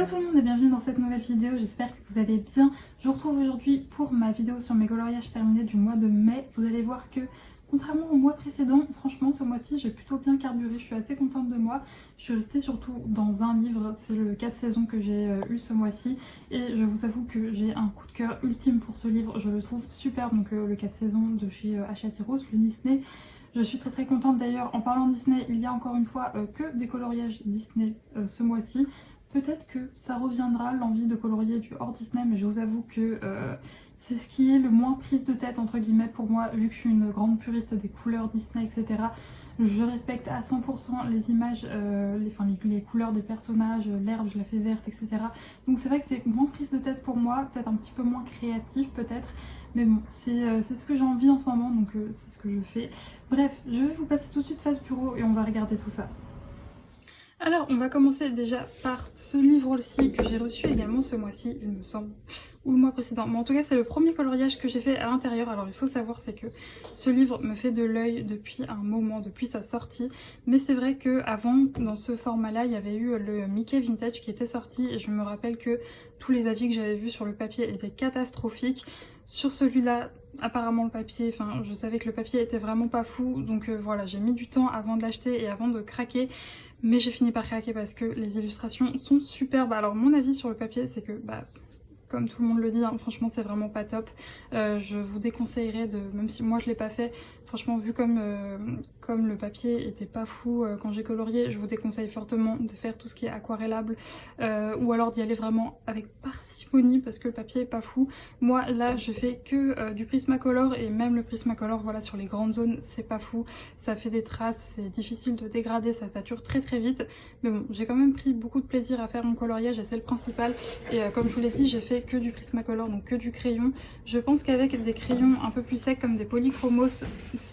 Hello tout le monde et bienvenue dans cette nouvelle vidéo, j'espère que vous allez bien. Je vous retrouve aujourd'hui pour ma vidéo sur mes coloriages terminés du mois de mai. Vous allez voir que contrairement au mois précédent, franchement ce mois-ci j'ai plutôt bien carburé, je suis assez contente de moi. Je suis restée surtout dans un livre, c'est le 4 saisons que j'ai eu ce mois-ci. Et je vous avoue que j'ai un coup de cœur ultime pour ce livre, je le trouve super. Donc le 4 saisons de chez Hachette Heroes, le Disney. Je suis très contente d'ailleurs. En parlant Disney, il y a encore une fois que des coloriages Disney ce mois-ci. Peut-être que ça reviendra, l'envie de colorier du hors Disney, mais je vous avoue que c'est ce qui est le moins prise de tête entre guillemets pour moi, vu que je suis une grande puriste des couleurs Disney, etc. Je respecte à 100% les images, les couleurs des personnages, l'herbe je la fais verte, etc. Donc c'est vrai que c'est moins prise de tête pour moi, peut-être un petit peu moins créatif peut-être. Mais bon, c'est ce que j'ai envie en ce moment, donc c'est ce que je fais. Bref, je vais vous passer tout de suite face bureau et on va regarder tout ça. Alors, on va commencer déjà par ce livre-ci que j'ai reçu également ce mois-ci, il me semble, ou le mois précédent. Mais en tout cas, c'est le premier coloriage que j'ai fait à l'intérieur. Alors, il faut savoir, c'est que ce livre me fait de l'œil depuis un moment, depuis sa sortie. Mais c'est vrai qu'avant, dans ce format-là, il y avait eu le Mickey Vintage qui était sorti. Et je me rappelle que tous les avis que j'avais vus sur le papier étaient catastrophiques. Sur celui-là, apparemment le papier, je savais que le papier était vraiment pas fou. Donc voilà, j'ai mis du temps avant de l'acheter et avant de craquer. Mais j'ai fini par craquer parce que les illustrations sont superbes. Alors mon avis sur le papier c'est que comme tout le monde le dit, hein, franchement c'est vraiment pas top. Je vous déconseillerais de, même si moi je l'ai pas fait, franchement vu comme le papier était pas fou quand j'ai colorié, je vous déconseille fortement de faire tout ce qui est aquarellable ou alors d'y aller vraiment avec parcimonie parce que le papier est pas fou. Moi là je fais que du Prismacolor et même le Prismacolor, voilà, sur les grandes zones c'est pas fou, ça fait des traces, c'est difficile de dégrader, ça sature très vite. Mais bon, j'ai quand même pris beaucoup de plaisir à faire mon coloriage et c'est le principal. Et comme je vous l'ai dit, j'ai fait que du Prismacolor, donc que du crayon. Je pense qu'avec des crayons un peu plus secs comme des polychromos,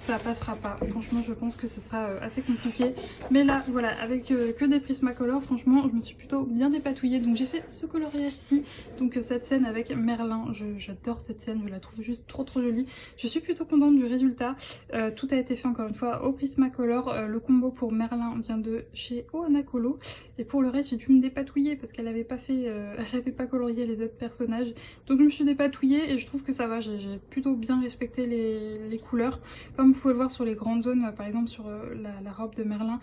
ça passera pas. Franchement, je pense que ce sera assez compliqué. Mais là, voilà, avec que des Prismacolor, franchement, je me suis plutôt bien dépatouillée. Donc j'ai fait ce coloriage-ci, donc cette scène avec Merlin. J'adore cette scène, je la trouve juste trop jolie. Je suis plutôt contente du résultat. Tout a été fait encore une fois au Prismacolor. Le combo pour Merlin vient de chez Ohana Colo. Et pour le reste, j'ai dû me dépatouiller parce qu'elle avait pas fait, elle avait pas colorié les autres personnages. Donc je me suis dépatouillée et je trouve que ça va. J'ai plutôt bien respecté les couleurs. Comme vous pouvez le voir sur les grandes zones, par exemple sur la robe de Merlin,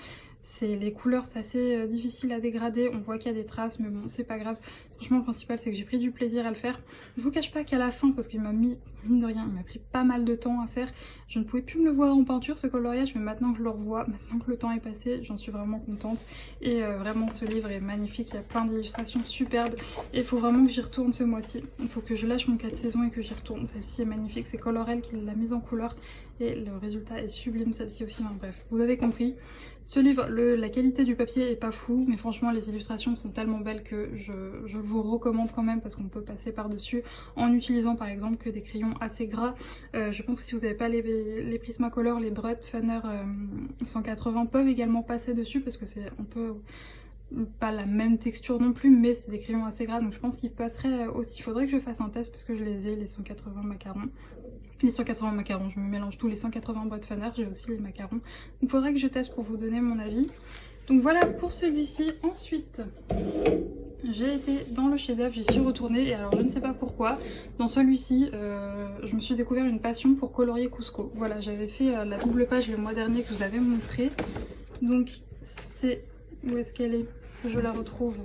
les couleurs c'est assez difficile à dégrader, on voit qu'il y a des traces mais bon c'est pas grave. Franchement le principal c'est que j'ai pris du plaisir à le faire. Je vous cache pas qu'à la fin, parce qu'il m'a mis, mine de rien, il m'a pris pas mal de temps à faire, je ne pouvais plus me le voir en peinture ce coloriage, mais maintenant que je le revois, maintenant que le temps est passé, j'en suis vraiment contente. Et vraiment ce livre est magnifique, il y a plein d'illustrations superbes et il faut vraiment que j'y retourne ce mois-ci. Il faut que je lâche mon 4 saisons et que j'y retourne. Celle-ci est magnifique, c'est Colorel qui l'a mise en couleur et le résultat est sublime, celle-ci aussi. Bref, vous avez compris. Ce livre, la qualité du papier est pas fou, mais franchement les illustrations sont tellement belles que je vous recommande quand même parce qu'on peut passer par-dessus en utilisant par exemple que des crayons assez gras. Je pense que si vous n'avez pas les Prismacolor, les Brut Funner 180 peuvent également passer dessus parce que c'est un peu pas la même texture non plus, mais c'est des crayons assez gras, donc je pense qu'ils passeraient aussi. Il faudrait que je fasse un test parce que je les ai, les 180 macarons. Les 180 macarons, je me mélange tous, les 180 Brut Funner, j'ai aussi les macarons. Donc il faudrait que je teste pour vous donner mon avis. Donc voilà pour celui-ci. Ensuite, j'ai été dans le chef-d'œuvre, j'y suis retournée et alors je ne sais pas pourquoi, dans celui-ci, je me suis découvert une passion pour colorier Cusco. Voilà, j'avais fait la double page le mois dernier que je vous avais montré. Donc c'est... Où est-ce qu'elle est? Que je la retrouve.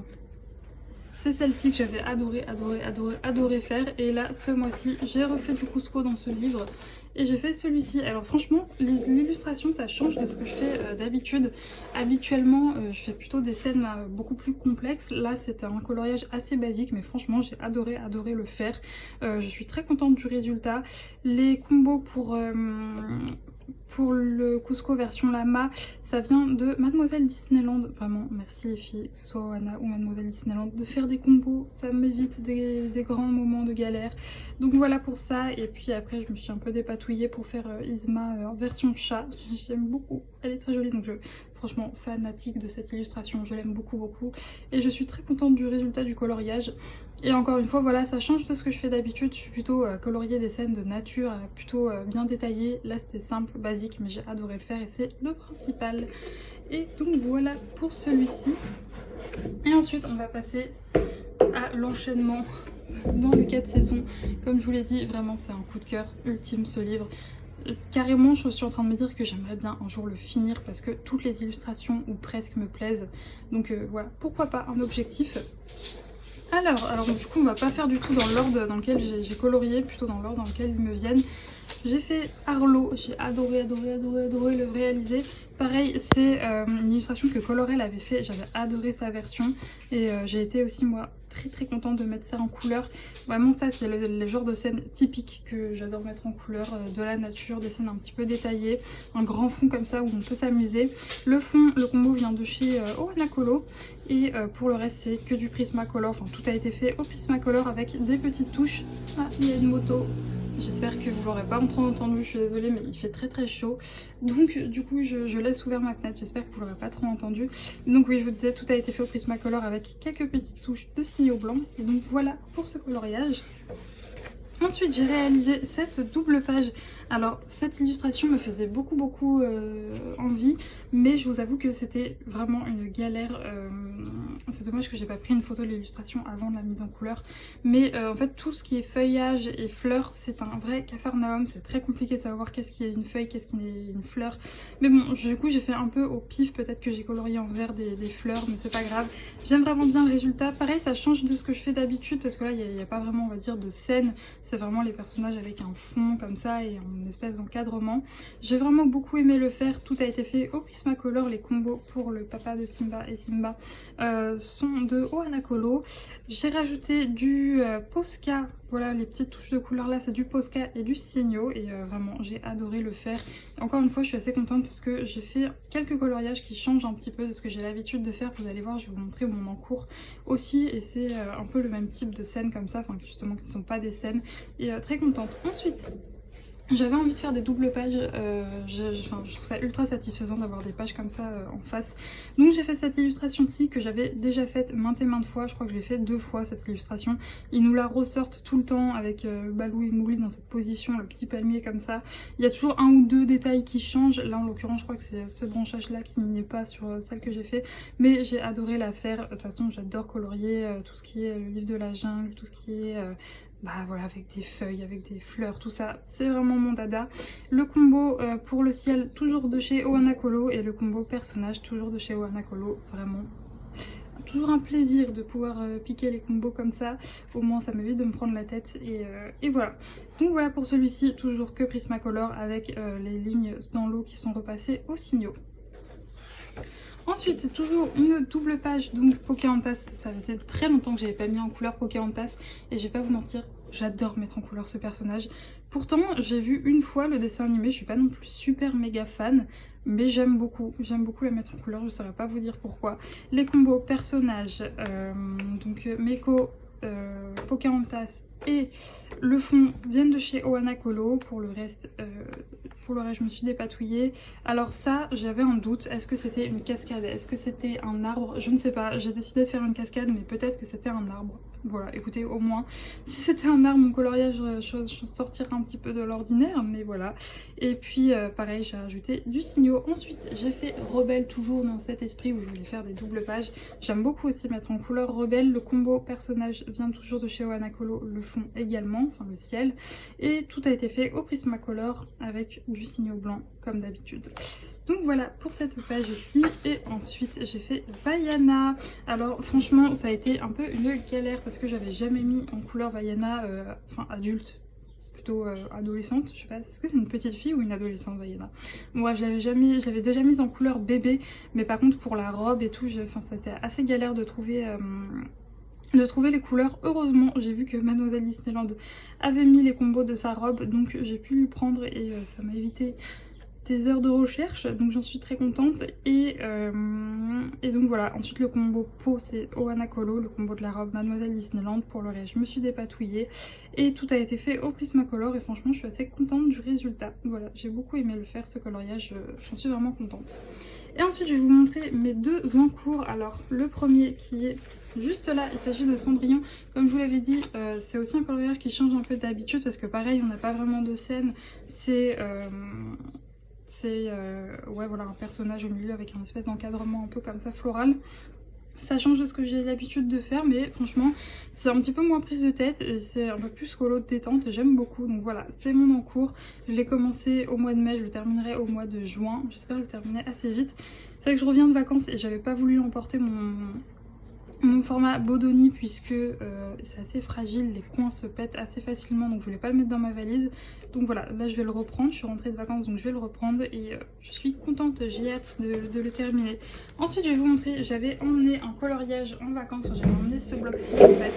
C'est celle-ci que j'avais adoré faire. Et là, ce mois-ci, j'ai refait du Cusco dans ce livre. Et j'ai fait celui-ci. Alors franchement, l'illustration, ça change de ce que je fais d'habitude. Habituellement, je fais plutôt des scènes beaucoup plus complexes. Là, c'était un coloriage assez basique, mais franchement, j'ai adoré le faire. Je suis très contente du résultat. Les combos pour le Cusco version Lama, ça vient de Mademoiselle Disneyland. Vraiment, merci les filles, que ce soit Ohana ou Mademoiselle Disneyland, de faire des combos. Ça m'évite des grands moments de galère. Donc voilà pour ça. Et puis après, je me suis un peu dépatouillée pour faire Yzma en version chat. J'aime beaucoup, elle est très jolie. Donc franchement fanatique de cette illustration, je l'aime beaucoup et je suis très contente du résultat du coloriage. Et encore une fois voilà, ça change de ce que je fais d'habitude, je suis plutôt colorier des scènes de nature, plutôt bien détaillées. Là c'était simple, basique, mais j'ai adoré le faire et c'est le principal. Et donc voilà pour celui-ci. Et ensuite on va passer à l'enchaînement dans le 4 saisons. Comme je vous l'ai dit, vraiment c'est un coup de cœur ultime ce livre. Carrément je suis en train de me dire que j'aimerais bien un jour le finir parce que toutes les illustrations ou presque me plaisent. Donc voilà, pourquoi pas un objectif. Alors du coup on va pas faire du tout dans l'ordre dans lequel j'ai colorié, plutôt dans l'ordre dans lequel ils me viennent. J'ai fait Arlo, j'ai adoré le réaliser. Pareil, c'est une illustration que Colorel avait fait, j'avais adoré sa version et j'ai été aussi moi très contente de mettre ça en couleur. Vraiment ça c'est le genre de scène typique que j'adore mettre en couleur, de la nature, des scènes un petit peu détaillées, un grand fond comme ça où on peut s'amuser. Le fond, le combo vient de chez Ohanakolo et pour le reste c'est que du Prismacolor, enfin tout a été fait au Prismacolor avec des petites touches. Ah, il y a une moto. J'espère que vous l'aurez pas trop entendu, je suis désolée mais il fait très chaud. Donc du coup je laisse ouvert ma fenêtre, j'espère que vous l'aurez pas trop entendu. Donc oui, je vous disais, tout a été fait au Prismacolor avec quelques petites touches de signaux blancs. Et donc voilà pour ce coloriage. Ensuite j'ai réalisé cette double page. Alors cette illustration me faisait beaucoup envie, mais je vous avoue que c'était vraiment une galère. C'est dommage que j'ai pas pris une photo de l'illustration avant de la mise en couleur, mais en fait tout ce qui est feuillage et fleurs c'est un vrai capharnaüm. C'est très compliqué de savoir qu'est-ce qui est une feuille, qu'est-ce qui est une fleur, mais bon du coup j'ai fait un peu au pif. Peut-être que j'ai colorié en vert des fleurs, mais c'est pas grave, j'aime vraiment bien le résultat. Pareil, ça change de ce que je fais d'habitude parce que là il n'y a pas vraiment, on va dire, de scène, c'est vraiment les personnages avec un fond comme ça et une espèce d'encadrement. J'ai vraiment beaucoup aimé le faire, tout a été fait au Prismacolor. Les combos pour le papa de Simba et Simba sont de Ohanakolo. J'ai rajouté du Posca, voilà les petites touches de couleur là c'est du Posca et du Signo et vraiment j'ai adoré le faire. Et encore une fois je suis assez contente parce que j'ai fait quelques coloriages qui changent un petit peu de ce que j'ai l'habitude de faire. Vous allez voir, je vais vous montrer mon encours aussi et c'est un peu le même type de scène comme ça, enfin justement qui ne sont pas des scènes, et très contente. Ensuite j'avais envie de faire des doubles pages, je trouve ça ultra satisfaisant d'avoir des pages comme ça en face. Donc j'ai fait cette illustration-ci que j'avais déjà faite maintes et maintes fois, je crois que je l'ai fait 2 fois cette illustration. Ils nous la ressortent tout le temps avec Balou et Mowgli dans cette position, le petit palmier comme ça. Il y a toujours un ou deux détails qui changent, là en l'occurrence je crois que c'est ce branchage-là qui n'y est pas sur celle que j'ai fait. Mais j'ai adoré la faire, de toute façon j'adore colorier tout ce qui est le livre de la jungle, tout ce qui est... bah voilà, avec des feuilles, avec des fleurs, tout ça, c'est vraiment mon dada. Le combo pour le ciel, toujours de chez Ohanakolo, et le combo personnage, toujours de chez Ohanakolo. Vraiment, toujours un plaisir de pouvoir piquer les combos comme ça. Au moins ça m'évite de me prendre la tête, et voilà. Donc voilà pour celui-ci, toujours que Prismacolor, avec les lignes dans l'eau qui sont repassées au Signo. Ensuite, toujours une double page, donc Pocahontas. Ça faisait très longtemps que j'avais pas mis en couleur Pocahontas et je vais pas vous mentir, j'adore mettre en couleur ce personnage. Pourtant, j'ai vu une fois le dessin animé, je suis pas non plus super méga fan, mais j'aime beaucoup la mettre en couleur, je saurais pas vous dire pourquoi. Les combos personnages, donc Meko, Pocahontas et le fond viennent de chez Ohanakolo. Pour le reste je me suis dépatouillée. Alors ça j'avais un doute, est-ce que c'était une cascade, est-ce que c'était un arbre, je ne sais pas. J'ai décidé de faire une cascade mais peut-être que c'était un arbre. Voilà, écoutez, au moins si c'était un arbre mon coloriage sortirait un petit peu de l'ordinaire, mais voilà. Et puis pareil, j'ai rajouté du Signo. Ensuite j'ai fait Rebelle, toujours dans cet esprit où je voulais faire des doubles pages. J'aime beaucoup aussi mettre en couleur Rebelle. Le combo personnage vient toujours de chez Ohanakolo, le fond également, enfin le ciel, et tout a été fait au Prismacolor avec du Signo blanc comme d'habitude. Donc voilà pour cette page ici. Et ensuite j'ai fait Vaiana. Alors franchement ça a été un peu une galère parce que j'avais jamais mis en couleur Vaiana, enfin adulte, plutôt adolescente, je sais pas, est-ce que c'est une petite fille ou une adolescente Vaiana? Moi je l'avais déjà mise en couleur bébé, mais par contre pour la robe et tout, enfin ça c'est assez galère de trouver les couleurs. Heureusement j'ai vu que Mademoiselle Disneyland avait mis les combos de sa robe, donc j'ai pu lui prendre et ça m'a évité des heures de recherche, donc j'en suis très contente. Et donc voilà, ensuite le combo peau c'est Ohana Colo, le combo de la robe Mademoiselle Disneyland. Pour le reste je me suis dépatouillée et tout a été fait au Prismacolor et franchement je suis assez contente du résultat. Voilà, j'ai beaucoup aimé le faire ce coloriage, j'en suis vraiment contente. Et ensuite je vais vous montrer mes deux encours. Alors le premier qui est juste là, il s'agit de Cendrillon. Comme je vous l'avais dit, c'est aussi un coloriage qui change un peu d'habitude parce que pareil on n'a pas vraiment de scène, c'est ouais voilà, un personnage au milieu avec un espèce d'encadrement un peu comme ça floral. Ça change de ce que j'ai l'habitude de faire, mais franchement c'est un petit peu moins prise de tête et c'est un peu plus colo de détente et j'aime beaucoup. Donc voilà, c'est mon encours. Je l'ai commencé au mois de mai, je le terminerai au mois de juin. J'espère le terminer assez vite. C'est vrai que je reviens de vacances et j'avais pas voulu emporter mon format Bodoni puisque c'est assez fragile, les coins se pètent assez facilement, donc je voulais pas le mettre dans ma valise. Donc voilà, là je vais le reprendre, je suis rentrée de vacances donc je vais le reprendre et je suis contente, j'ai hâte de le terminer. Ensuite je vais vous montrer, j'avais emmené un coloriage en vacances, j'avais emmené ce bloc-ci en fait.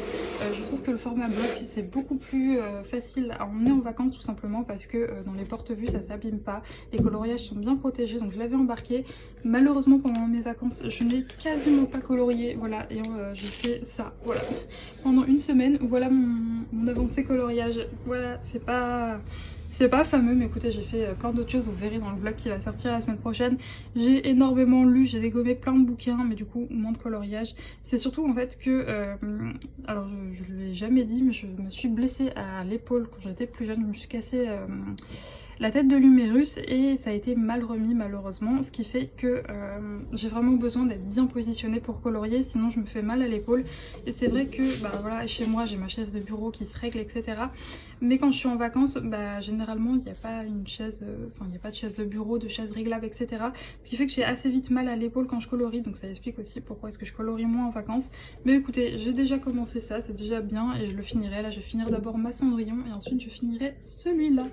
Je trouve que le format bloc c'est beaucoup plus facile à emmener en vacances tout simplement parce que dans les porte-vues ça s'abîme pas, les coloriages sont bien protégés, donc je l'avais embarqué. Malheureusement pendant mes vacances je n'ai quasiment pas colorié, voilà, et j'ai fait ça, voilà, pendant une semaine. Voilà mon avancée coloriage. Voilà, c'est pas fameux, mais écoutez, j'ai fait plein d'autres choses, vous verrez dans le vlog qui va sortir la semaine prochaine. J'ai énormément lu, j'ai dégommé plein de bouquins, mais du coup moins de coloriage. C'est surtout en fait que, alors je l'ai jamais dit, mais je me suis blessée à l'épaule quand j'étais plus jeune, je me suis cassée la tête de l'humérus et ça a été mal remis malheureusement, ce qui fait que j'ai vraiment besoin d'être bien positionnée pour colorier, sinon je me fais mal à l'épaule. Et c'est vrai que bah voilà, chez moi j'ai ma chaise de bureau qui se règle, etc. Mais quand je suis en vacances, bah généralement il n'y a pas une chaise, enfin il n'y a pas de chaise de bureau, de chaise réglable, etc. Ce qui fait que j'ai assez vite mal à l'épaule quand je colorie, donc ça explique aussi pourquoi est-ce que je colorie moins en vacances. Mais écoutez, j'ai déjà commencé ça, c'est déjà bien et je le finirai. Là je vais finir d'abord ma Cendrillon et ensuite je finirai celui-là.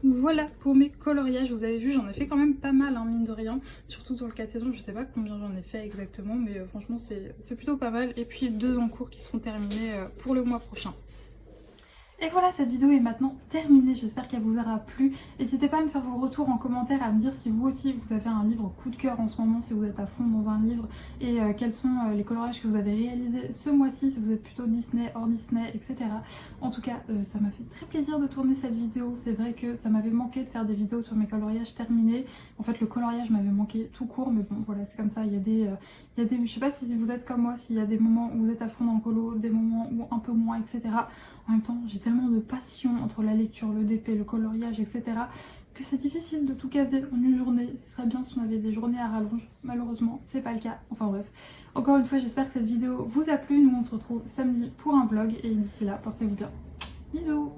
Voilà pour mes coloriages, vous avez vu j'en ai fait quand même pas mal hein, mine de rien, surtout dans le 4 saisons, je sais pas combien j'en ai fait exactement mais franchement c'est plutôt pas mal. Et puis deux en cours qui seront terminés pour le mois prochain. Et voilà, cette vidéo est maintenant terminée, j'espère qu'elle vous aura plu. N'hésitez pas à me faire vos retours en commentaire, à me dire si vous aussi vous avez un livre coup de cœur en ce moment, si vous êtes à fond dans un livre, et quels sont les coloriages que vous avez réalisés ce mois-ci, si vous êtes plutôt Disney, hors Disney, etc. En tout cas, ça m'a fait très plaisir de tourner cette vidéo. C'est vrai que ça m'avait manqué de faire des vidéos sur mes coloriages terminés. En fait, le coloriage m'avait manqué tout court, mais bon, voilà, c'est comme ça. Il y a des, je sais pas si vous êtes comme moi, s'il y a des moments où vous êtes à fond dans le colo, des moments où un peu moins, etc. En même temps, j'ai tellement de passion entre la lecture, le DP, le coloriage, etc. que c'est difficile de tout caser en une journée. Ce serait bien si on avait des journées à rallonge. Malheureusement, c'est pas le cas. Enfin bref. Encore une fois, j'espère que cette vidéo vous a plu. Nous, on se retrouve samedi pour un vlog. Et d'ici là, portez-vous bien. Bisous!